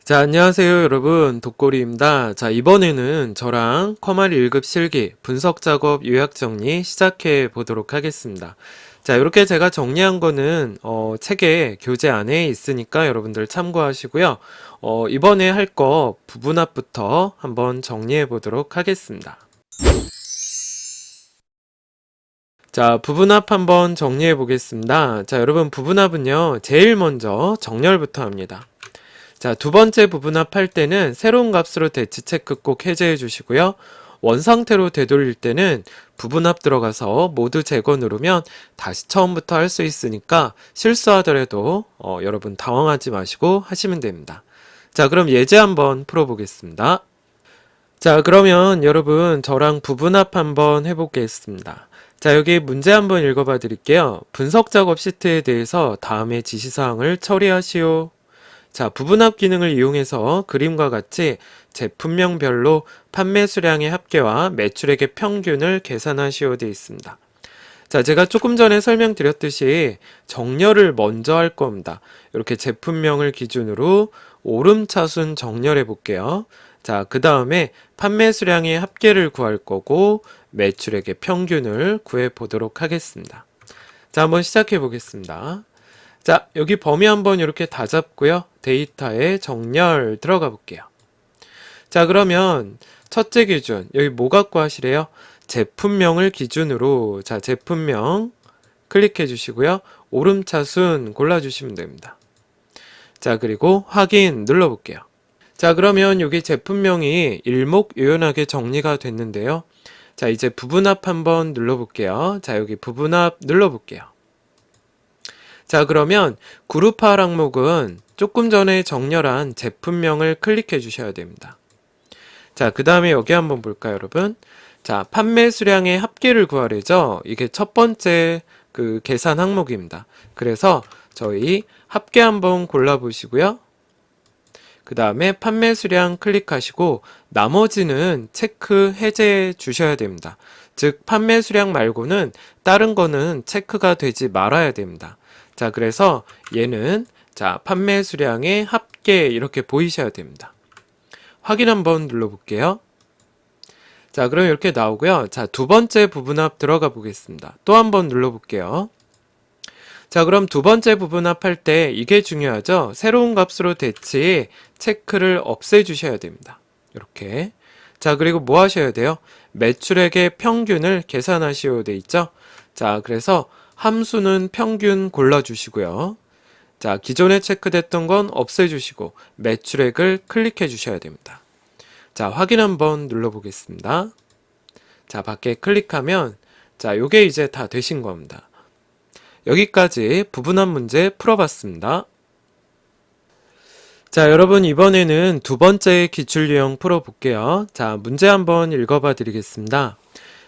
자, 안녕하세요, 여러분. 독고리입니다. 자, 이번에는 저랑 컴활 1급 실기 분석 작업 요약 정리 시작해 보도록 하겠습니다. 자, 이렇게 제가 정리한 거는 책에 교재 안에 있으니까 여러분들 참고하시고요. 이번에 할 거 부분합부터 한번 정리해 보도록 하겠습니다. 자, 부분합 한번 정리해 보겠습니다. 자, 여러분 부분합은요, 제일 먼저 정렬부터 합니다. 자, 두 번째 부분합 할 때는 새로운 값으로 대치 체크 꼭 해제해 주시고요. 원상태로 되돌릴 때는 부분합 들어가서 모두 제거 누르면 다시 처음부터 할 수 있으니까 실수하더라도 여러분 당황하지 마시고 하시면 됩니다. 자, 그럼 예제 한번 풀어보겠습니다. 자, 그러면 여러분 저랑 부분합 한번 해보겠습니다. 자, 여기 문제 한번 읽어봐 드릴게요. 분석 작업 시트에 대해서 다음의 지시사항을 처리하시오. 자, 부분합 기능을 이용해서 그림과 같이 제품명별로 판매 수량의 합계와 매출액의 평균을 계산하시오 되어 있습니다. 자, 제가 조금 전에 설명드렸듯이 정렬을 먼저 할 겁니다. 이렇게 제품명을 기준으로 오름차순 정렬해 볼게요. 자, 그 다음에 판매 수량의 합계를 구할 거고 매출액의 평균을 구해 보도록 하겠습니다. 자, 한번 시작해 보겠습니다. 자, 여기 범위 한번 이렇게 다 잡고요. 데이터에 정렬 들어가 볼게요. 자, 그러면 첫째 기준, 여기 뭐 갖고 하시래요? 제품명을 기준으로, 자, 제품명 클릭해 주시고요. 오름차순 골라주시면 됩니다. 자, 그리고 확인 눌러볼게요. 자, 그러면 여기 제품명이 일목요연하게 정리가 됐는데요. 자, 이제 부분합 한번 눌러볼게요. 자, 여기 부분합 눌러볼게요. 자, 그러면 그룹화 항목은 조금 전에 정렬한 제품명을 클릭해 주셔야 됩니다. 자, 그 다음에 여기 한번 볼까요, 여러분? 자, 판매 수량의 합계를 구하래죠. 이게 첫 번째 그 계산 항목입니다. 그래서 저희 합계 한번 골라보시고요. 그 다음에 판매 수량 클릭하시고 나머지는 체크 해제해 주셔야 됩니다. 즉, 판매 수량 말고는 다른 거는 체크가 되지 말아야 됩니다. 자, 그래서 얘는 자, 판매 수량의 합계 이렇게 보이셔야 됩니다. 확인 한번 눌러볼게요. 자, 그럼 이렇게 나오고요. 자, 두 번째 부분합 들어가 보겠습니다. 또 한번 눌러볼게요. 자, 그럼 두 번째 부분합 할 때 이게 중요하죠. 새로운 값으로 대치 체크를 없애 주셔야 됩니다. 이렇게. 자, 그리고 뭐 하셔야 돼요? 매출액의 평균을 계산하시오 돼 있죠. 자, 그래서 함수는 평균 골라주시고요. 자, 기존에 체크됐던 건 없애주시고 매출액을 클릭해 주셔야 됩니다. 자, 확인 한번 눌러보겠습니다. 자, 밖에 클릭하면 자, 요게 이제 다 되신 겁니다. 여기까지 부분합 문제 풀어봤습니다. 자, 여러분 이번에는 두 번째 기출 유형 풀어볼게요. 자, 문제 한번 읽어봐 드리겠습니다.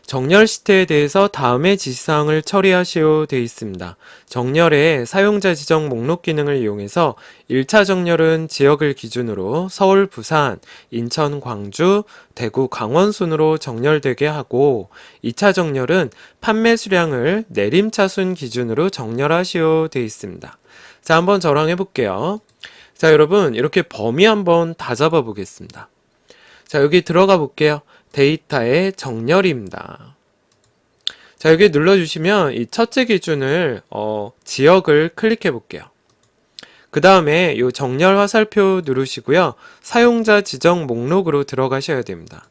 정렬 시트에 대해서 다음의 지시사항을 처리하시오 되어 있습니다. 정렬의 사용자 지정 목록 기능을 이용해서 1차 정렬은 지역을 기준으로 서울, 부산, 인천, 광주, 대구, 강원 순으로 정렬되게 하고 2차 정렬은 판매 수량을 내림차순 기준으로 정렬하시오 되어 있습니다. 자, 한번 저랑 해볼게요. 자, 여러분 이렇게 범위 한번 다 잡아 보겠습니다. 자, 여기 들어가 볼게요. 데이터의 정렬입니다. 자, 여기 눌러주시면 이 첫째 기준을 지역을 클릭해 볼게요. 그 다음에 이 정렬 화살표 누르시고요. 사용자 지정 목록으로 들어가셔야 됩니다.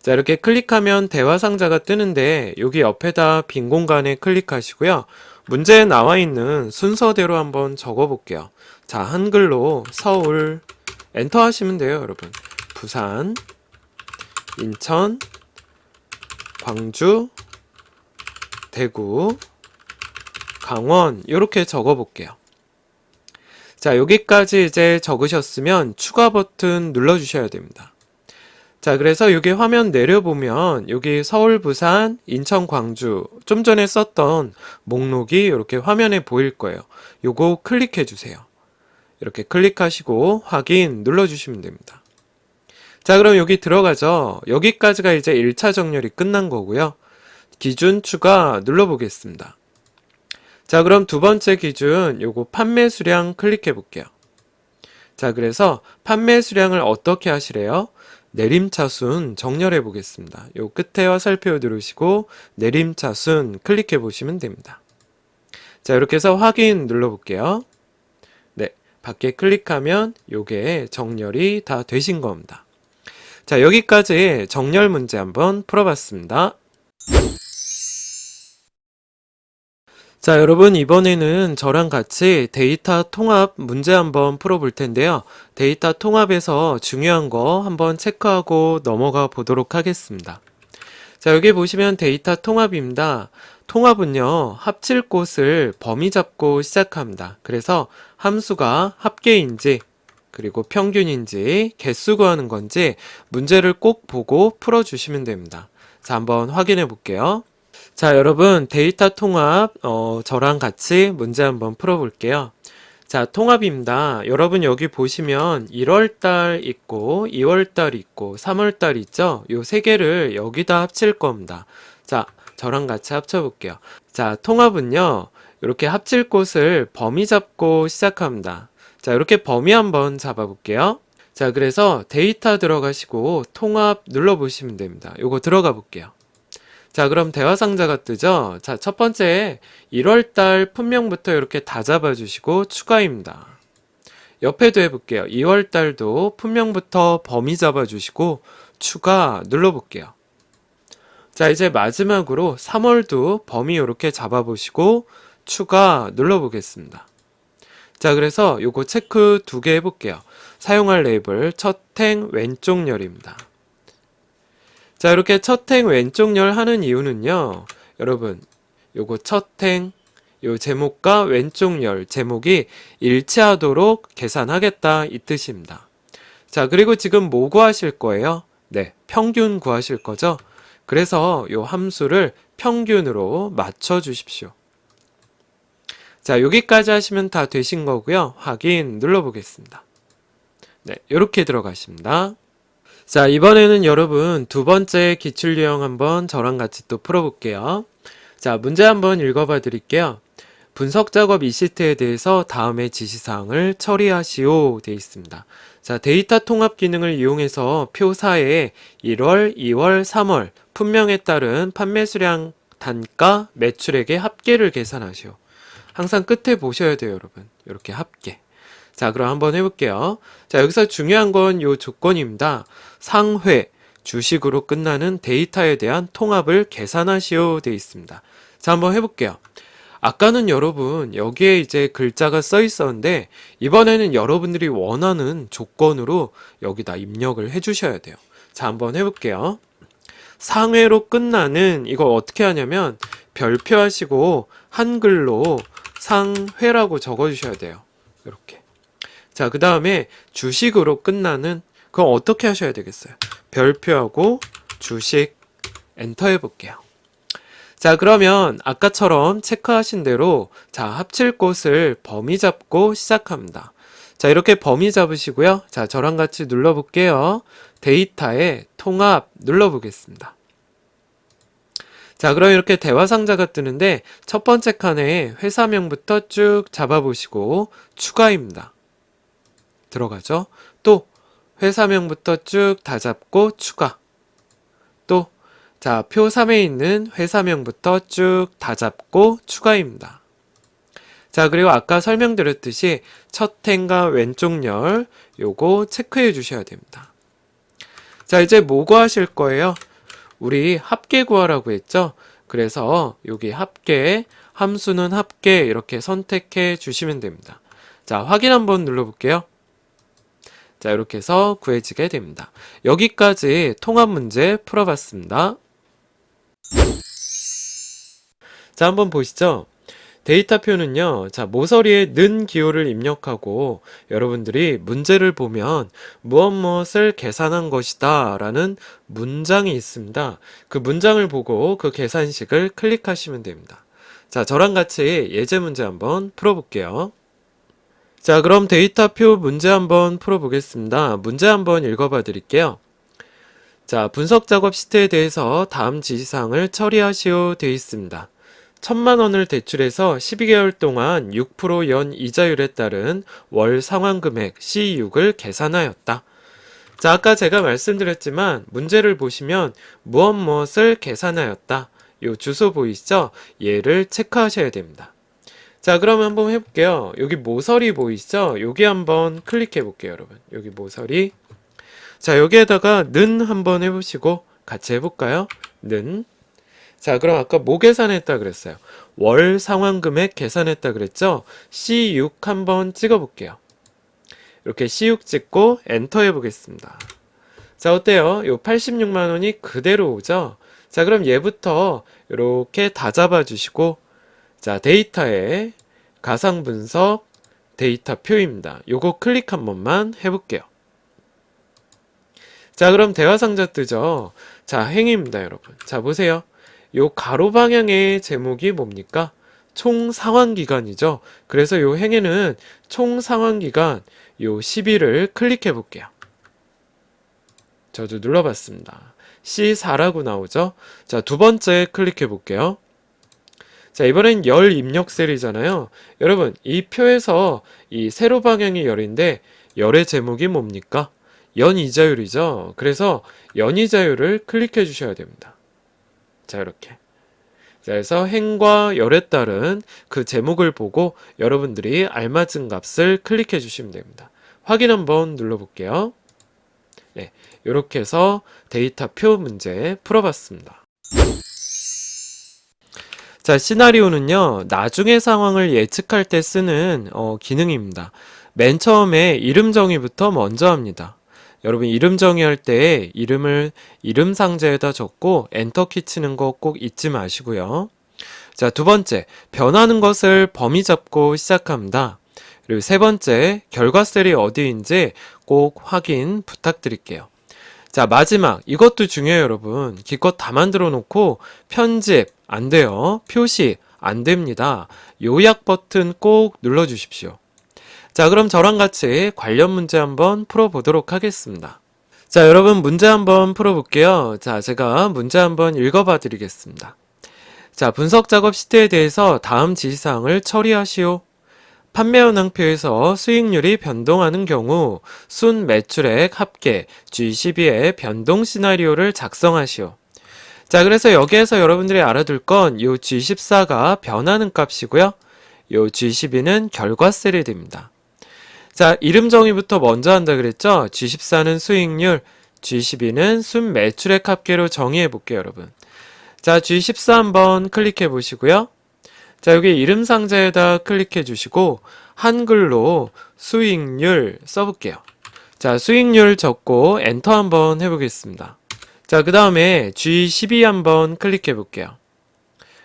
자, 이렇게 클릭하면 대화 상자가 뜨는데 여기 옆에다 빈 공간에 클릭하시고요. 문제에 나와 있는 순서대로 한번 적어 볼게요. 자, 한글로 서울 엔터 하시면 돼요, 여러분. 부산, 인천, 광주, 대구, 강원 이렇게 적어 볼게요. 자, 여기까지 이제 적으셨으면 추가 버튼 눌러 주셔야 됩니다. 자, 그래서 여기 화면 내려보면 여기 서울, 부산, 인천, 광주 좀 전에 썼던 목록이 이렇게 화면에 보일 거예요. 요거 클릭해 주세요. 이렇게 클릭하시고 확인 눌러주시면 됩니다. 자, 그럼 여기 들어가죠. 여기까지가 이제 1차 정렬이 끝난 거고요. 기준 추가 눌러보겠습니다. 자, 그럼 두 번째 기준 요거 판매 수량 클릭해 볼게요. 자, 그래서 판매 수량을 어떻게 하시래요? 내림차순 정렬해 보겠습니다. 요 끝에 화살표 누르시고 내림차순 클릭해 보시면 됩니다. 자, 이렇게 해서 확인 눌러 볼게요. 네, 밖에 클릭하면 요게 정렬이 다 되신 겁니다. 자, 여기까지 정렬 문제 한번 풀어봤습니다. 자, 여러분 이번에는 저랑 같이 데이터 통합 문제 한번 풀어볼 텐데요. 데이터 통합에서 중요한 거 한번 체크하고 넘어가 보도록 하겠습니다. 자, 여기 보시면 데이터 통합입니다. 통합은요, 합칠 곳을 범위 잡고 시작합니다. 그래서 함수가 합계인지, 그리고 평균인지, 개수 구하는 건지 문제를 꼭 보고 풀어주시면 됩니다. 자, 한번 확인해 볼게요. 자, 여러분 데이터 통합 저랑 같이 문제 한번 풀어볼게요. 자, 통합입니다. 여러분 여기 보시면 1월달 있고 2월달 있고 3월달 있죠? 요 세 개를 여기다 합칠 겁니다. 자, 저랑 같이 합쳐볼게요. 자, 통합은요, 이렇게 합칠 곳을 범위 잡고 시작합니다. 자, 이렇게 범위 한번 잡아볼게요. 자, 그래서 데이터 들어가시고 통합 눌러보시면 됩니다. 요거 들어가 볼게요. 자, 그럼 대화 상자가 뜨죠? 자, 첫 번째 1월달 품명부터 이렇게 다 잡아주시고 추가입니다. 옆에도 해볼게요. 2월달도 품명부터 범위 잡아주시고 추가 눌러볼게요. 자, 이제 마지막으로 3월도 범위 이렇게 잡아보시고 추가 눌러보겠습니다. 자, 그래서 요거 체크 2개 해볼게요. 사용할 레이블 첫행 왼쪽 열입니다. 자, 이렇게 첫행 왼쪽 열 하는 이유는요, 여러분 요거 첫행 요 제목과 왼쪽 열 제목이 일치하도록 계산하겠다 이 뜻입니다. 자, 그리고 지금 뭐 구하실 거예요? 네, 평균 구하실 거죠? 그래서 요 함수를 평균으로 맞춰 주십시오. 자, 여기까지 하시면 다 되신 거고요. 확인 눌러 보겠습니다. 네, 이렇게 들어가십니다. 자, 이번에는 여러분 두 번째 기출 유형 한번 저랑 같이 또 풀어볼게요. 자, 문제 한번 읽어봐 드릴게요. 분석 작업 이시트에 대해서 다음의 지시사항을 처리하시오 되어 있습니다. 자, 데이터 통합 기능을 이용해서 표 4에 1월, 2월, 3월 품명에 따른 판매 수량, 단가, 매출액의 합계를 계산하시오. 항상 끝에 보셔야 돼요, 여러분. 이렇게 합계. 자, 그럼 한번 해볼게요. 자, 여기서 중요한 건 요 조건입니다. 상회, 주식으로 끝나는 데이터에 대한 통합을 계산하시오 되어 있습니다. 자, 한번 해볼게요. 아까는 여러분 여기에 이제 글자가 써 있었는데 이번에는 여러분들이 원하는 조건으로 여기다 입력을 해 주셔야 돼요. 자, 한번 해볼게요. 상회로 끝나는 이거 어떻게 하냐면 별표 하시고 한글로 상회라고 적어 주셔야 돼요. 이렇게. 자, 그 다음에 주식으로 끝나는 그럼 어떻게 하셔야 되겠어요? 별표하고 주식 엔터 해볼게요. 자, 그러면 아까처럼 체크하신 대로 자, 합칠 곳을 범위 잡고 시작합니다. 자, 이렇게 범위 잡으시고요. 자, 저랑 같이 눌러볼게요. 데이터에 통합 눌러보겠습니다. 자, 그럼 이렇게 대화 상자가 뜨는데 첫 번째 칸에 회사명부터 쭉 잡아보시고 추가입니다. 들어가죠? 또 회사명부터 쭉 다 잡고 추가. 또 자, 표 3에 있는 회사명부터 쭉 다 잡고 추가입니다. 자, 그리고 아까 설명드렸듯이 첫 행과 왼쪽 열 요거 체크해 주셔야 됩니다. 자, 이제 뭐 구하실 거예요? 우리 합계 구하라고 했죠? 그래서 여기 합계, 함수는 합계 이렇게 선택해 주시면 됩니다. 자, 확인 한번 눌러볼게요. 자, 이렇게 해서 구해지게 됩니다. 여기까지 통합 문제 풀어봤습니다. 자, 한번 보시죠. 데이터표는요, 자, 모서리에 는 기호를 입력하고 여러분들이 문제를 보면 무엇을 계산한 것이다 라는 문장이 있습니다. 그 문장을 보고 그 계산식을 클릭하시면 됩니다. 자, 저랑 같이 예제 문제 한번 풀어볼게요. 자, 그럼 데이터표 문제 한번 풀어보겠습니다. 문제 한번 읽어봐 드릴게요. 자, 분석 작업 시트에 대해서 다음 지시사항을 처리하시오 되어 있습니다. 천만 원을 대출해서 12개월 동안 6% 연 이자율에 따른 월 상환금액 C6을 계산하였다. 자, 아까 제가 말씀드렸지만 문제를 보시면 무엇을 계산하였다. 요 주소 보이시죠? 얘를 체크하셔야 됩니다. 자, 그러면 한번 해볼게요. 여기 모서리 보이시죠? 여기 한번 클릭해 볼게요, 여러분. 여기 모서리. 자, 여기에다가 는 한번 해보시고 같이 해볼까요? 는. 자, 그럼 아까 뭐 계산했다 그랬어요? 월 상환금액 계산했다 그랬죠? C6 한번 찍어볼게요. 이렇게 C6 찍고 엔터 해보겠습니다. 자, 어때요? 요 86만 원이 그대로 오죠? 자, 그럼 얘부터 이렇게 다 잡아주시고, 자, 데이터에 가상 분석 데이터 표입니다. 요거 클릭 한 번만 해볼게요. 자, 그럼 대화 상자 뜨죠? 자, 행입니다, 여러분. 자, 보세요. 요 가로 방향의 제목이 뭡니까? 총 상환 기간이죠. 그래서 요 행에는 총 상환 기간 요 10일을 클릭해 볼게요. 저도 눌러봤습니다. C4라고 나오죠. 자, 두 번째 클릭해 볼게요. 자, 이번엔 열 입력 셀이잖아요. 여러분, 이 표에서 이 세로 방향이 열인데 열의 제목이 뭡니까? 연이자율이죠. 그래서 연이자율을 클릭해 주셔야 됩니다. 자, 이렇게. 자, 그래서 행과 열에 따른 그 제목을 보고 여러분들이 알맞은 값을 클릭해 주시면 됩니다. 확인 한번 눌러볼게요. 네, 이렇게 해서 데이터 표 문제 풀어봤습니다. 자, 시나리오는요, 나중의 상황을 예측할 때 쓰는 기능입니다. 맨 처음에 이름 정의부터 먼저 합니다. 여러분, 이름 정의할 때 이름을 이름 상자에다 적고 엔터키 치는 거 꼭 잊지 마시고요. 자, 두 번째, 변하는 것을 범위 잡고 시작합니다. 그리고 세 번째, 결과 셀이 어디인지 꼭 확인 부탁드릴게요. 자, 마지막, 이것도 중요해요, 여러분. 기껏 다 만들어 놓고 편집 안 돼요. 표시 안 됩니다. 요약 버튼 꼭 눌러 주십시오. 자, 그럼 저랑 같이 관련 문제 한번 풀어보도록 하겠습니다. 자, 여러분 문제 한번 풀어볼게요. 자, 제가 문제 한번 읽어봐 드리겠습니다. 자, 분석 작업 시트에 대해서 다음 지시사항을 처리하시오. 판매 현황표에서 수익률이 변동하는 경우 순 매출액 합계 G12의 변동 시나리오를 작성하시오. 자, 그래서 여기에서 여러분들이 알아둘 건 이 G14가 변하는 값이고요. 이 G12는 결과셀이 됩니다. 자, 이름 정의부터 먼저 한다 그랬죠? G14는 수익률, G12는 순 매출액 합계로 정의해 볼게요, 여러분. 자, G14 한번 클릭해 보시고요. 자, 여기 이름 상자에다 클릭해 주시고 한글로 수익률 써볼게요. 자, 수익률 적고 엔터 한번 해보겠습니다. 자, 그 다음에 G12 한번 클릭해 볼게요.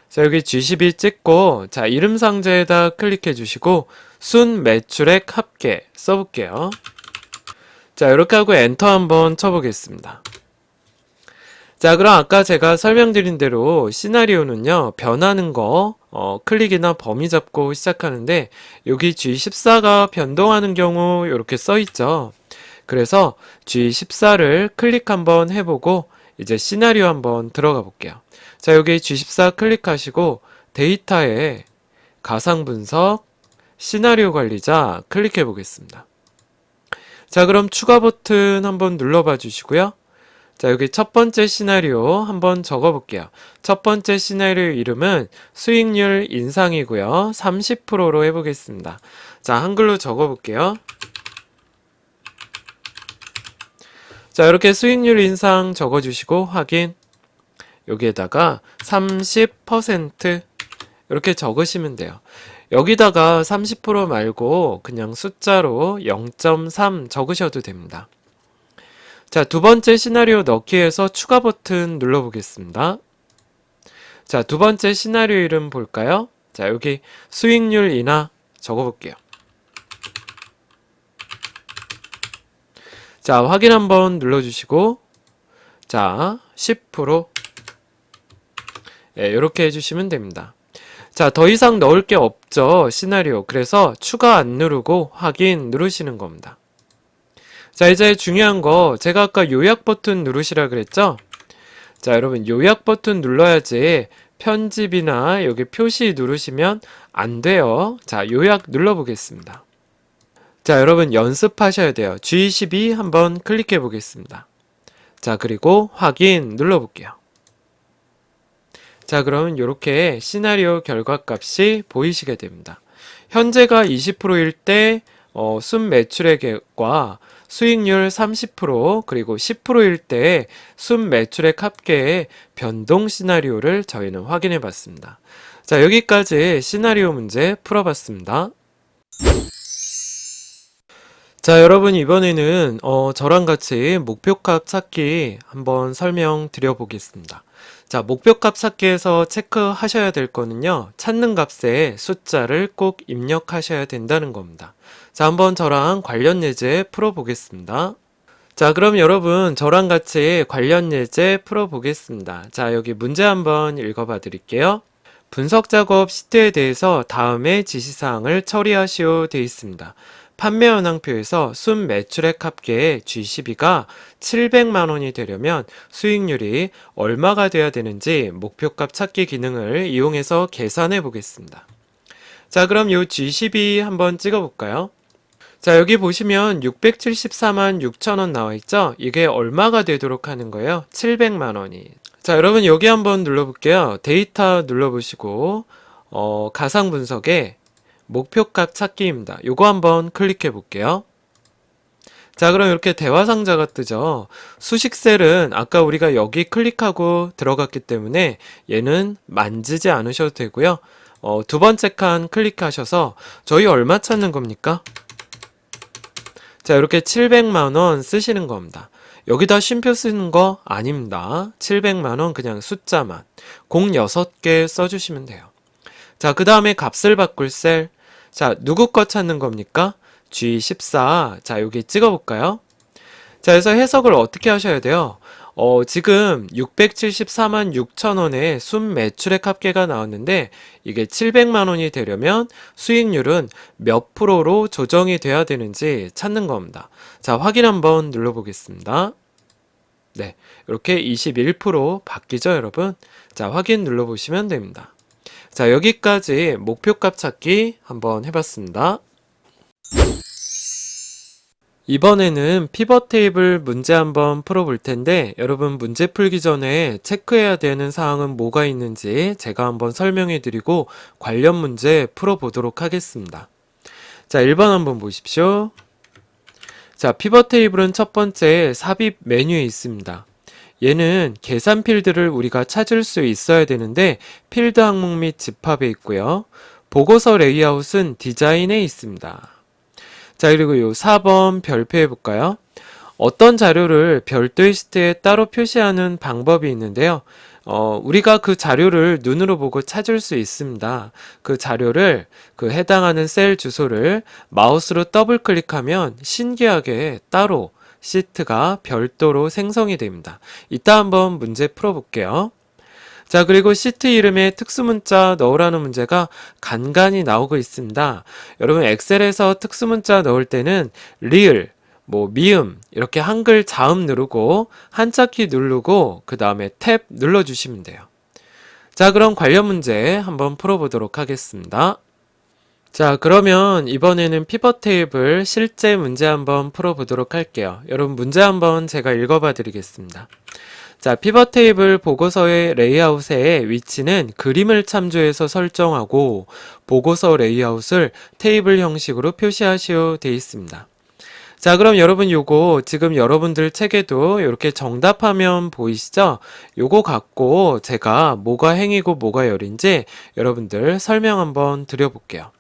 자, 여기 G12 찍고 자, 이름 상자에다 클릭해 주시고 순 매출액 합계 써볼게요. 자, 이렇게 하고 엔터 한번 쳐보겠습니다. 자, 그럼 아까 제가 설명드린 대로 시나리오는요, 변하는 거 클릭이나 범위 잡고 시작하는데 여기 G14가 변동하는 경우 이렇게 써있죠. 그래서 G14를 클릭 한번 해보고 이제 시나리오 한번 들어가 볼게요. 자, 여기 G14 클릭하시고 데이터에 가상 분석 시나리오 관리자 클릭해 보겠습니다. 자, 그럼 추가 버튼 한번 눌러봐 주시고요. 자, 여기 첫 번째 시나리오 한번 적어 볼게요. 첫 번째 시나리오 이름은 수익률 인상이고요. 30%로 해보겠습니다. 자, 한글로 적어 볼게요. 자, 이렇게 수익률 인상 적어 주시고 확인. 여기에다가 30% 이렇게 적으시면 돼요. 여기다가 30% 말고 그냥 숫자로 0.3 적으셔도 됩니다. 자, 두 번째 시나리오 넣기에서 추가 버튼 눌러보겠습니다. 자, 두 번째 시나리오 이름 볼까요? 자, 여기 수익률 인하 적어볼게요. 자, 확인 한번 눌러주시고 자, 10% 네, 이렇게 해주시면 됩니다. 자, 더 이상 넣을 게 없죠, 시나리오. 그래서 추가 안 누르고 확인 누르시는 겁니다. 자, 이제 중요한 거 제가 아까 요약 버튼 누르시라 그랬죠? 자, 여러분 요약 버튼 눌러야지 편집이나 여기 표시 누르시면 안 돼요. 자, 요약 눌러보겠습니다. 자, 여러분 연습하셔야 돼요. G12 한번 클릭해 보겠습니다. 자, 그리고 확인 눌러볼게요. 자, 그럼 이렇게 시나리오 결과값이 보이시게 됩니다. 현재가 20%일 때 순 매출액과 수익률 30% 그리고 10%일 때 순 매출액 합계의 변동 시나리오를 저희는 확인해 봤습니다. 자, 여기까지 시나리오 문제 풀어봤습니다. 자, 여러분 이번에는 저랑 같이 목표값 찾기 한번 설명드려 보겠습니다. 자, 목표값 찾기에서 체크하셔야 될 거는요, 찾는 값에 숫자를 꼭 입력하셔야 된다는 겁니다. 자, 한번 저랑 관련 예제 풀어보겠습니다. 자, 그럼 여러분 저랑 같이 관련 예제 풀어보겠습니다. 자, 여기 문제 한번 읽어봐 드릴게요. 분석 작업 시트에 대해서 다음의 지시사항을 처리하시오 되어 있습니다. 판매 현황표에서 순 매출액 합계의 G12가 700만 원이 되려면 수익률이 얼마가 돼야 되는지 목표값 찾기 기능을 이용해서 계산해 보겠습니다. 자, 그럼 이 G12 한번 찍어 볼까요? 자, 여기 보시면 674만 6천 원 나와 있죠? 이게 얼마가 되도록 하는 거예요? 700만 원이. 자, 여러분 여기 한번 눌러볼게요. 데이터 눌러보시고 가상 분석에 목표값 찾기입니다. 요거 한번 클릭해 볼게요. 자, 그럼 이렇게 대화 상자가 뜨죠. 수식셀은 아까 우리가 여기 클릭하고 들어갔기 때문에 얘는 만지지 않으셔도 되고요. 두 번째 칸 클릭하셔서 저희 얼마 찾는 겁니까? 자, 이렇게 700만 원 쓰시는 겁니다. 여기다 쉼표 쓰는 거 아닙니다. 700만 원 그냥 숫자만 06개 써주시면 돼요. 자, 그 다음에 값을 바꿀 셀. 자, 누구 거 찾는 겁니까? G14. 자, 여기 찍어볼까요? 자, 그래서 해석을 어떻게 하셔야 돼요? 지금 674만 6천 원의 순 매출액 합계가 나왔는데 이게 700만 원이 되려면 수익률은 몇 프로로 조정이 돼야 되는지 찾는 겁니다. 자, 확인 한번 눌러보겠습니다. 네, 이렇게 21% 바뀌죠, 여러분? 자, 확인 눌러보시면 됩니다. 자, 여기까지 목표값 찾기 한번 해봤습니다. 이번에는 피벗 테이블 문제 한번 풀어볼 텐데 여러분 문제 풀기 전에 체크해야 되는 사항은 뭐가 있는지 제가 한번 설명해 드리고 관련 문제 풀어보도록 하겠습니다. 자, 1번 한번 보십시오. 자, 피벗 테이블은 첫 번째 삽입 메뉴에 있습니다. 얘는 계산 필드를 우리가 찾을 수 있어야 되는데 필드 항목 및 집합에 있고요. 보고서 레이아웃은 디자인에 있습니다. 자, 그리고 요 4번 별표해 볼까요? 어떤 자료를 별도의 시트에 따로 표시하는 방법이 있는데요. 우리가 그 자료를 눈으로 보고 찾을 수 있습니다. 그 자료를 그 해당하는 셀 주소를 마우스로 더블 클릭하면 신기하게 따로 시트가 별도로 생성이 됩니다. 이따 한번 문제 풀어볼게요. 자, 그리고 시트 이름에 특수문자 넣으라는 문제가 간간히 나오고 있습니다. 여러분 엑셀에서 특수문자 넣을 때는 리을, 미음 이렇게 한글 자음 누르고 한자키 누르고 그 다음에 탭 눌러주시면 돼요. 자, 그럼 관련 문제 한번 풀어보도록 하겠습니다. 자, 그러면 이번에는 피벗 테이블 실제 문제 한번 풀어보도록 할게요. 여러분 문제 한번 제가 읽어봐 드리겠습니다. 자, 피벗 테이블 보고서의 레이아웃의 위치는 그림을 참조해서 설정하고 보고서 레이아웃을 테이블 형식으로 표시하시오 되어 있습니다. 자, 그럼 여러분 요거 지금 여러분들 책에도 이렇게 정답화면 보이시죠? 요거 갖고 제가 뭐가 행이고 뭐가 열인지 여러분들 설명 한번 드려볼게요.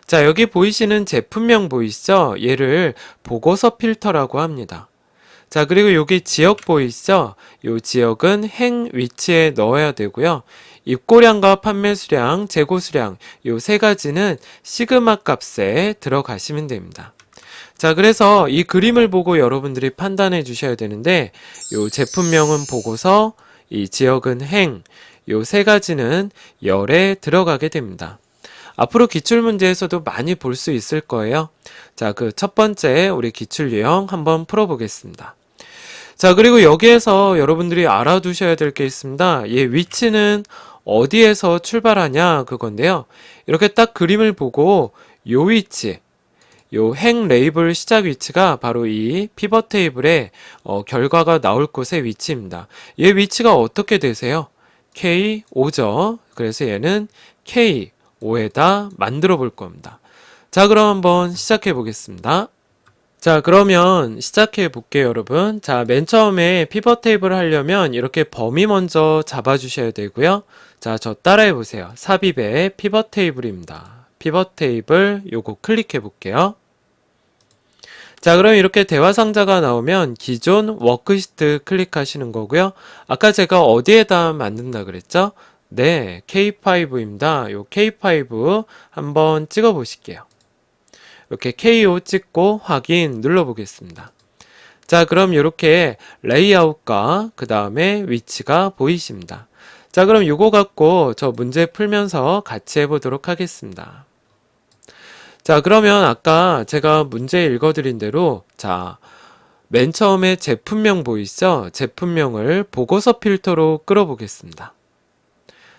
자, 여기 보이시는 제품명 보이시죠? 얘를 보고서 필터라고 합니다. 자, 그리고 여기 지역 보이시죠? 이 지역은 행 위치에 넣어야 되고요. 입고량과 판매 수량, 재고 수량 이 세 가지는 시그마 값에 들어가시면 됩니다. 자, 그래서 이 그림을 보고 여러분들이 판단해 주셔야 되는데 이 제품명은 보고서, 이 지역은 행, 이 세 가지는 열에 들어가게 됩니다. 앞으로 기출문제에서도 많이 볼 수 있을 거예요. 자, 그 첫 번째 우리 기출 유형 한번 풀어보겠습니다. 자, 그리고 여기에서 여러분들이 알아두셔야 될 게 있습니다. 얘 위치는 어디에서 출발하냐 그건데요. 이렇게 딱 그림을 보고 요 위치, 요 행 레이블 시작 위치가 바로 이 피벗 테이블의 결과가 나올 곳의 위치입니다. 얘 위치가 어떻게 되세요? K5죠. 그래서 얘는 K5에다 만들어 볼 겁니다. 자, 그럼 한번 시작해 보겠습니다. 자, 그러면 시작해 볼게요, 여러분. 자, 맨 처음에 피벗 테이블을 하려면 이렇게 범위 먼저 잡아 주셔야 되고요. 자, 저 따라해 보세요. 삽입의 피벗 테이블입니다. 피벗 테이블 요거 클릭해 볼게요. 자, 그럼 이렇게 대화 상자가 나오면 기존 워크시트 클릭하시는 거고요. 아까 제가 어디에다 만든다 그랬죠? 네, K5입니다. 요 K5 한번 찍어 보실게요. 이렇게 K5 찍고 확인 눌러 보겠습니다. 자, 그럼 이렇게 레이아웃과 그 다음에 위치가 보이십니다. 자, 그럼 요거 갖고 저 문제 풀면서 같이 해보도록 하겠습니다. 자, 그러면 아까 제가 문제 읽어드린 대로, 자, 맨 처음에 제품명 보이시죠? 제품명을 보고서 필터로 끌어보겠습니다.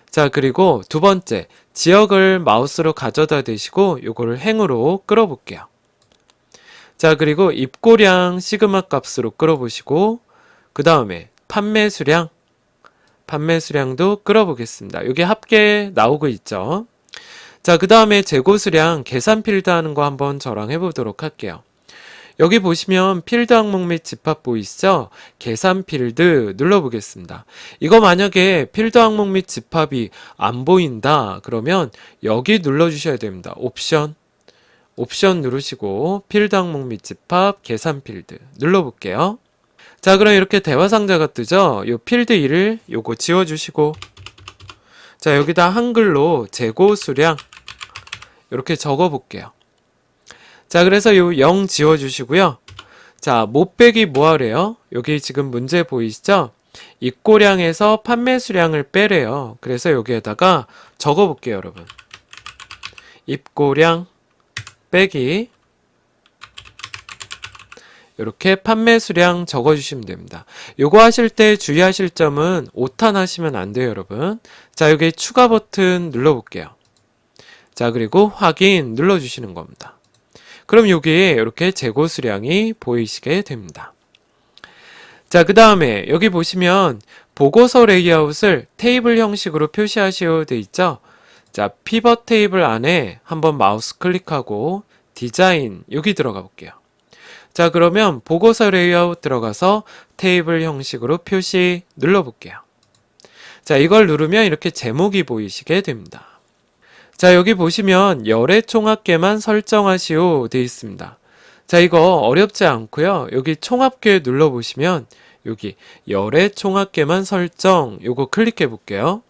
자, 그리고 두 번째, 지역을 마우스로 가져다 대시고 요거를 행으로 끌어볼게요. 자, 그리고 입고량 시그마 값으로 끌어보시고 그 다음에 판매 수량도 끌어보겠습니다. 여기 합계 나오고 있죠. 자, 그 다음에 재고 수량 계산 필드 하는 거 한번 저랑 해보도록 할게요. 여기 보시면 필드 항목 및 집합 보이시죠? 계산 필드 눌러보겠습니다. 이거 만약에 필드 항목 및 집합이 안 보인다 그러면 여기 눌러주셔야 됩니다. 옵션 누르시고 필드 항목 및 집합 계산 필드 눌러볼게요. 자, 그럼 이렇게 대화 상자가 뜨죠? 요 필드 1을 요거 지워주시고, 자, 여기다 한글로 재고 수량 이렇게 적어볼게요. 자, 그래서 요 0 지워주시고요. 자, 못 빼기 뭐 하래요? 여기 지금 문제 보이시죠? 입고량에서 판매 수량을 빼래요. 그래서 여기에다가 적어볼게요, 여러분. 입고량 빼기 이렇게 판매 수량 적어주시면 됩니다. 요거 하실 때 주의하실 점은 오탄 하시면 안 돼요, 여러분. 자, 여기 추가 버튼 눌러볼게요. 자, 그리고 확인 눌러주시는 겁니다. 그럼 여기에 이렇게 재고 수량이 보이시게 됩니다. 자, 그 다음에 여기 보시면 보고서 레이아웃을 테이블 형식으로 표시하시오 돼 있죠? 자, 피벗 테이블 안에 한번 마우스 클릭하고 디자인 여기 들어가 볼게요. 자, 그러면 보고서 레이아웃 들어가서 테이블 형식으로 표시 눌러볼게요. 자, 이걸 누르면 이렇게 제목이 보이시게 됩니다. 자, 여기 보시면 열의 총합계만 설정하시오 되어 있습니다. 자, 이거 어렵지 않고요. 여기 총합계 눌러보시면 여기 열의 총합계만 설정 요거 클릭해 볼게요.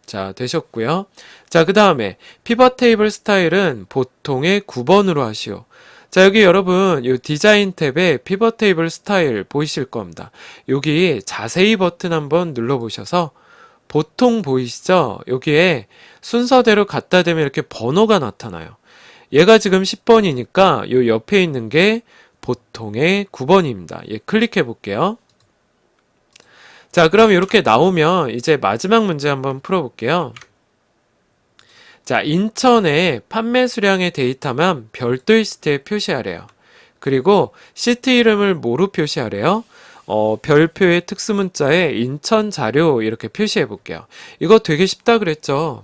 자, 되셨고요. 자, 그 다음에 피벗 테이블 스타일은 보통의 9번으로 하시오. 자, 여기 여러분 이 디자인 탭에 피벗 테이블 스타일 보이실 겁니다. 여기 자세히 버튼 한번 눌러보셔서 보통 보이시죠? 여기에 순서대로 갖다 대면 이렇게 번호가 나타나요. 얘가 지금 10번이니까 요 옆에 있는 게 보통의 9번입니다. 얘 클릭해 볼게요. 자, 그럼 이렇게 나오면 이제 마지막 문제 한번 풀어볼게요. 자, 인천의 판매 수량의 데이터만 별도의 시트에 표시하래요. 그리고 시트 이름을 뭐로 표시하래요? 별표의 특수문자에 인천 자료 이렇게 표시해 볼게요. 이거 되게 쉽다 그랬죠?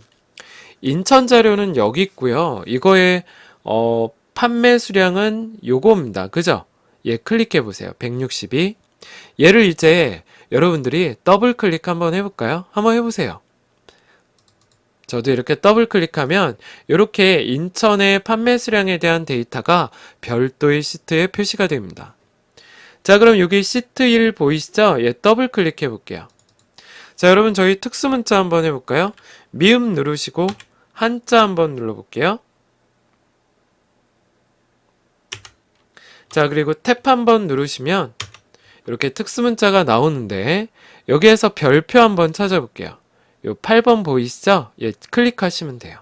인천 자료는 여기 있고요. 이거의 판매 수량은 요겁니다. 그죠? 얘 클릭해 보세요. 162. 얘를 이제 여러분들이 더블 클릭 한번 해볼까요? 한번 해보세요. 저도 이렇게 더블 클릭하면 이렇게 인천의 판매 수량에 대한 데이터가 별도의 시트에 표시가 됩니다. 자, 그럼 여기 시트 1 보이시죠? 얘 더블 클릭해 볼게요. 자, 여러분 저희 특수문자 한번 해볼까요? 미음 누르시고 한자 한번 눌러볼게요. 자, 그리고 탭 한번 누르시면 이렇게 특수문자가 나오는데 여기에서 별표 한번 찾아볼게요. 요 8번 보이시죠? 예, 클릭하시면 돼요.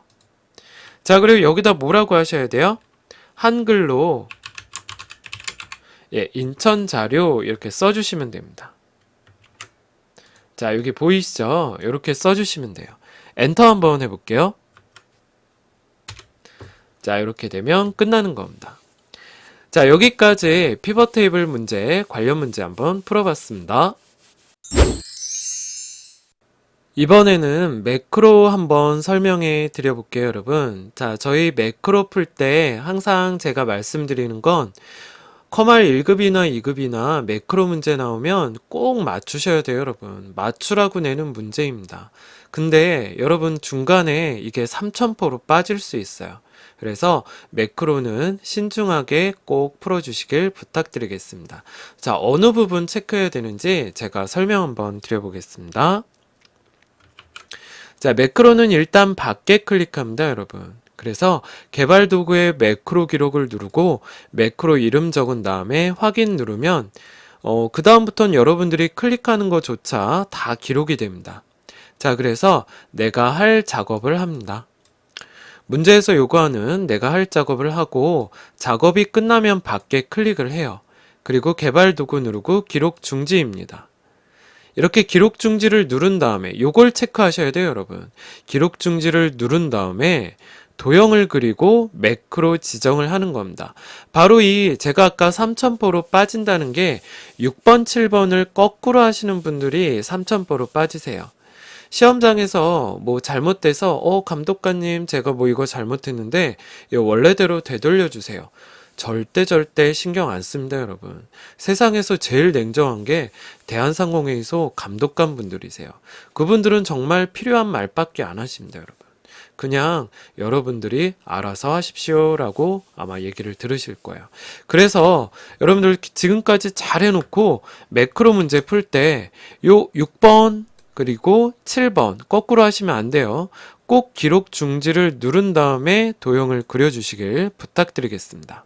자, 그리고 여기다 뭐라고 하셔야 돼요? 한글로 예, 인천 자료 이렇게 써주시면 됩니다. 자, 여기 보이시죠? 이렇게 써주시면 돼요. 엔터 한번 해볼게요. 자, 이렇게 되면 끝나는 겁니다. 자, 여기까지 피벗 테이블 문제, 관련 문제 한번 풀어봤습니다. 이번에는 매크로 한번 설명해 드려볼게요, 여러분. 자, 저희 매크로 풀 때 항상 제가 말씀드리는 건 커말 1급이나 2급이나 매크로 문제 나오면 꼭 맞추셔야 돼요, 여러분. 맞추라고 내는 문제입니다. 근데 여러분 중간에 이게 3000포로 빠질 수 있어요. 그래서 매크로는 신중하게 꼭 풀어주시길 부탁드리겠습니다. 자, 어느 부분 체크해야 되는지 제가 설명 한번 드려보겠습니다. 자, 매크로는 일단 밖에 클릭합니다, 여러분. 그래서 개발 도구의 매크로 기록을 누르고 매크로 이름 적은 다음에 확인 누르면 그 다음부터는 여러분들이 클릭하는 것조차 다 기록이 됩니다. 자, 그래서 내가 할 작업을 합니다. 문제에서 요구하는 내가 할 작업을 하고 작업이 끝나면 밖에 클릭을 해요. 그리고 개발 도구 누르고 기록 중지입니다. 이렇게 기록 중지를 누른 다음에 요걸 체크하셔야 돼요, 여러분. 기록 중지를 누른 다음에 도형을 그리고 매크로 지정을 하는 겁니다. 바로 이 제가 아까 3000포로 빠진다는 게 6번, 7번을 거꾸로 하시는 분들이 3000포로 빠지세요. 시험장에서 뭐 잘못돼서 감독관님 제가 뭐 이거 잘못했는데 이거 원래대로 되돌려 주세요. 절대 신경 안 씁니다, 여러분. 세상에서 제일 냉정한 게 대한상공회의소 감독관 분들이세요. 그분들은 정말 필요한 말밖에 안 하십니다, 여러분. 그냥 여러분들이 알아서 하십시오라고 아마 얘기를 들으실 거예요. 그래서 여러분들 지금까지 잘 해놓고 매크로 문제 풀 때 요 6번 그리고 7번 거꾸로 하시면 안 돼요. 꼭 기록 중지를 누른 다음에 도형을 그려주시길 부탁드리겠습니다.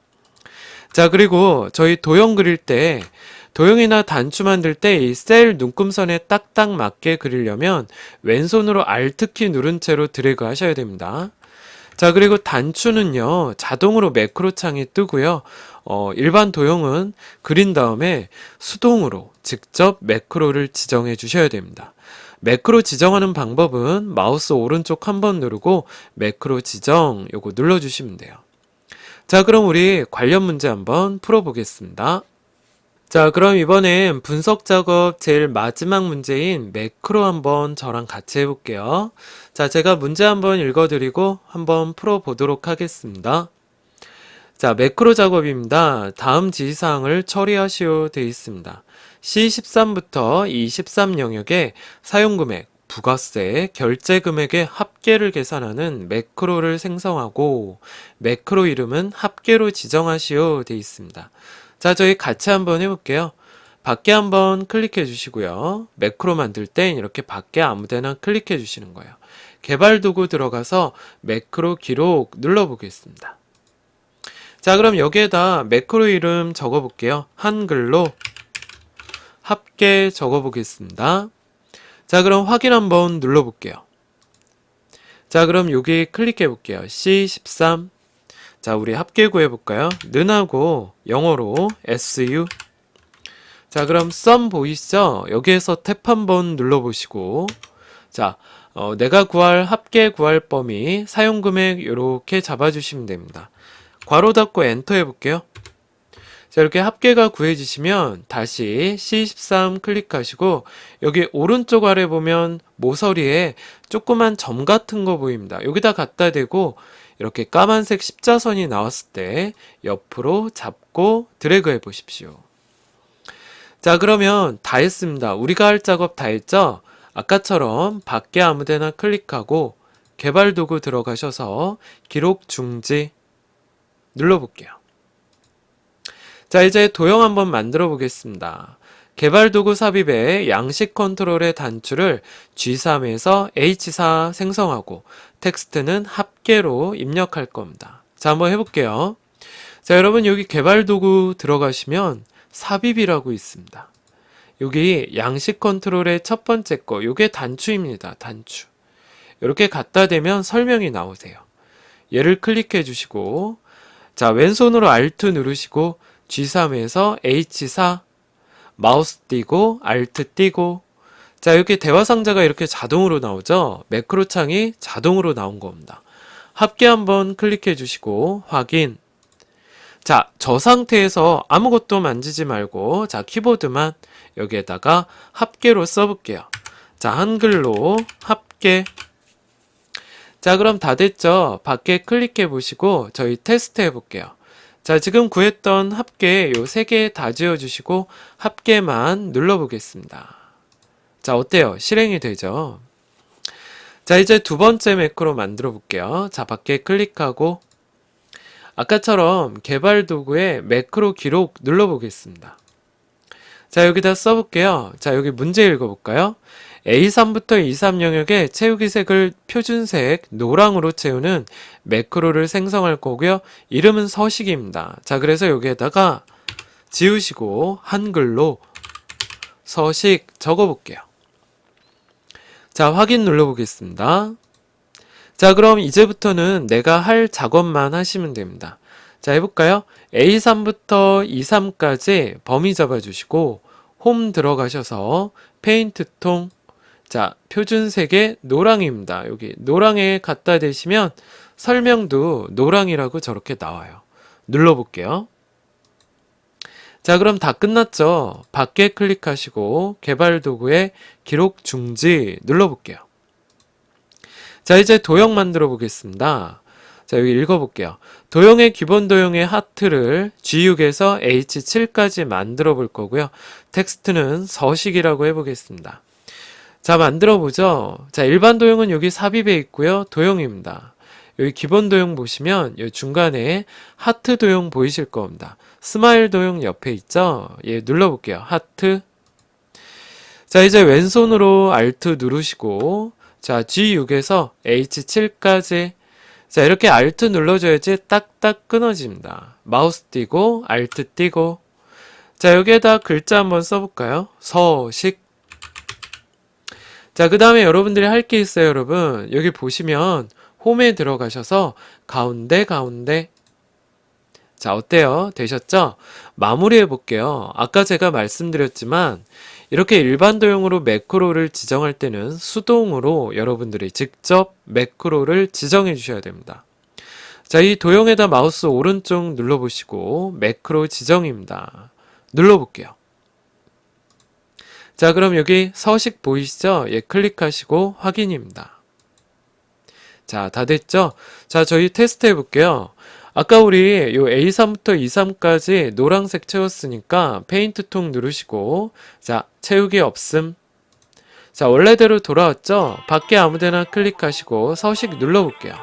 자, 그리고 저희 도형 그릴 때 도형이나 단추 만들 때 이 셀 눈금선에 딱딱 맞게 그리려면 왼손으로 Alt키 누른 채로 드래그 하셔야 됩니다. 자, 그리고 단추는요 자동으로 매크로 창이 뜨고요. 일반 도형은 그린 다음에 수동으로 직접 매크로를 지정해 주셔야 됩니다. 매크로 지정하는 방법은 마우스 오른쪽 한번 누르고 매크로 지정 요거 눌러주시면 돼요. 자, 그럼 우리 관련 문제 한번 풀어보겠습니다. 자, 그럼 이번엔 분석 작업 제일 마지막 문제인 매크로 한번 저랑 같이 해볼게요. 자, 제가 문제 한번 읽어드리고 한번 풀어보도록 하겠습니다. 자, 매크로 작업입니다. 다음 지시사항을 처리하시오 되어 있습니다. C13부터 E13 영역에 사용금액, 부가세, 결제금액의 합계를 계산하는 매크로를 생성하고 매크로 이름은 합계로 지정하시오 되어 있습니다. 자, 저희 같이 한번 해볼게요. 밖에 한번 클릭해 주시고요. 매크로 만들 땐 이렇게 밖에 아무데나 클릭해 주시는 거예요. 개발 도구 들어가서 매크로 기록 눌러보겠습니다. 자, 그럼 여기에다 매크로 이름 적어볼게요. 한글로 합계 적어보겠습니다. 자, 그럼 확인 한번 눌러볼게요. 자, 그럼 여기 클릭해 볼게요. C13. 자, 우리 합계 구해볼까요? 는하고 영어로 SU. 자, 그럼 sum 보이시죠? 여기에서 탭 한번 눌러보시고 자, 내가 구할 합계 구할 범위 사용금액 이렇게 잡아주시면 됩니다. 괄호 닫고 엔터 해볼게요. 자, 이렇게 합계가 구해지시면 다시 C13 클릭하시고 여기 오른쪽 아래 보면 모서리에 조그만 점 같은 거 보입니다. 여기다 갖다 대고 이렇게 까만색 십자선이 나왔을 때 옆으로 잡고 드래그 해 보십시오. 자, 그러면 다 했습니다. 우리가 할 작업 다 했죠? 아까처럼 밖에 아무데나 클릭하고 개발 도구 들어가셔서 기록 중지 눌러볼게요. 자, 이제 도형 한번 만들어 보겠습니다. 개발 도구 삽입에 양식 컨트롤의 단추를 G3에서 H4 생성하고 텍스트는 합계로 입력할 겁니다. 자, 한번 해볼게요. 자, 여러분 여기 개발 도구 들어가시면 삽입이라고 있습니다. 여기 양식 컨트롤의 첫 번째 거, 요게 단추입니다. 단추. 이렇게 갖다 대면 설명이 나오세요. 얘를 클릭해 주시고 자, 왼손으로 Alt 누르시고 G3에서 H4 마우스 띄고 Alt 띄고 자, 이렇게 대화 상자가 이렇게 자동으로 나오죠. 매크로 창이 자동으로 나온 겁니다. 합계 한번 클릭해 주시고 확인. 자, 저 상태에서 아무것도 만지지 말고 자, 키보드만 여기에다가 합계로 써볼게요. 자, 한글로 합계. 자, 그럼 다 됐죠? 밖에 클릭해 보시고 저희 테스트 해볼게요. 자, 지금 구했던 합계 요 3개 다 지워주시고 합계만 눌러보겠습니다. 자, 어때요? 실행이 되죠? 자, 이제 두 번째 매크로 만들어 볼게요. 자, 밖에 클릭하고 아까처럼 개발 도구에 매크로 기록 눌러보겠습니다. 자, 여기다 써볼게요. 자, 여기 문제 읽어볼까요? A3부터 E3 영역에 채우기 색을 표준색 노랑으로 채우는 매크로를 생성할 거고요. 이름은 서식입니다. 자, 그래서 여기에다가 지우시고 한글로 서식 적어볼게요. 자, 확인 눌러보겠습니다. 자, 그럼 이제부터는 내가 할 작업만 하시면 됩니다. 자, 해볼까요? A3부터 E3까지 범위 잡아주시고 홈 들어가셔서 페인트 통 자, 표준색의 노랑입니다. 여기 노랑에 갖다 대시면 설명도 노랑이라고 저렇게 나와요. 눌러볼게요. 자, 그럼 다 끝났죠? 밖에 클릭하시고 개발 도구에 기록 중지 눌러볼게요. 자, 이제 도형 만들어 보겠습니다. 자, 여기 읽어볼게요. 도형의 기본 도형의 하트를 G6에서 H7까지 만들어 볼 거고요. 텍스트는 서식이라고 해보겠습니다. 자, 만들어 보죠. 자, 일반 도형은 여기 삽입에 있고요. 도형입니다. 여기 기본 도형 보시면 이 중간에 하트 도형 보이실 겁니다. 스마일 도형 옆에 있죠? 예, 눌러볼게요. 하트. 자, 이제 왼손으로 Alt 누르시고 자, G6에서 H7까지 자, 이렇게 Alt 눌러줘야지 딱딱 끊어집니다. 마우스 띄고 Alt 띄고 자, 여기에다 글자 한번 써볼까요? 서식. 자, 그 다음에 여러분들이 할 게 있어요, 여러분. 여기 보시면 홈에 들어가셔서 가운데 자, 어때요? 되셨죠? 마무리해 볼게요. 아까 제가 말씀드렸지만 이렇게 일반 도형으로 매크로를 지정할 때는 수동으로 여러분들이 직접 매크로를 지정해 주셔야 됩니다. 자, 이 도형에다 마우스 오른쪽 눌러보시고 매크로 지정입니다. 눌러볼게요. 자, 그럼 여기 서식 보이시죠? 예, 클릭하시고 확인입니다. 자, 다 됐죠? 자, 저희 테스트 해볼게요. 아까 우리 요 A3부터 E3까지 노란색 채웠으니까 페인트 통 누르시고 자, 채우기 없음. 자, 원래대로 돌아왔죠? 밖에 아무데나 클릭하시고 서식 눌러볼게요.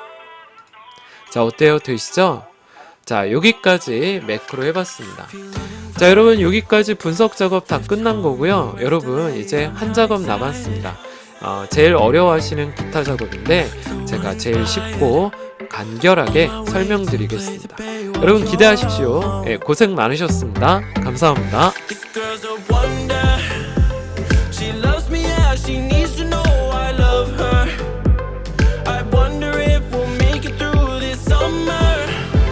자, 어때요? 되시죠? 자, 여기까지 매크로 해봤습니다. 자, 여러분 여기까지 분석 작업 다 끝난 거고요. 여러분 이제 한 작업 남았습니다. 제일 어려워하시는 기타 작업인데 제가 제일 쉽고 간결하게 설명드리겠습니다. 여러분 기대하십시오. 예, 고생 많으셨습니다. 감사합니다.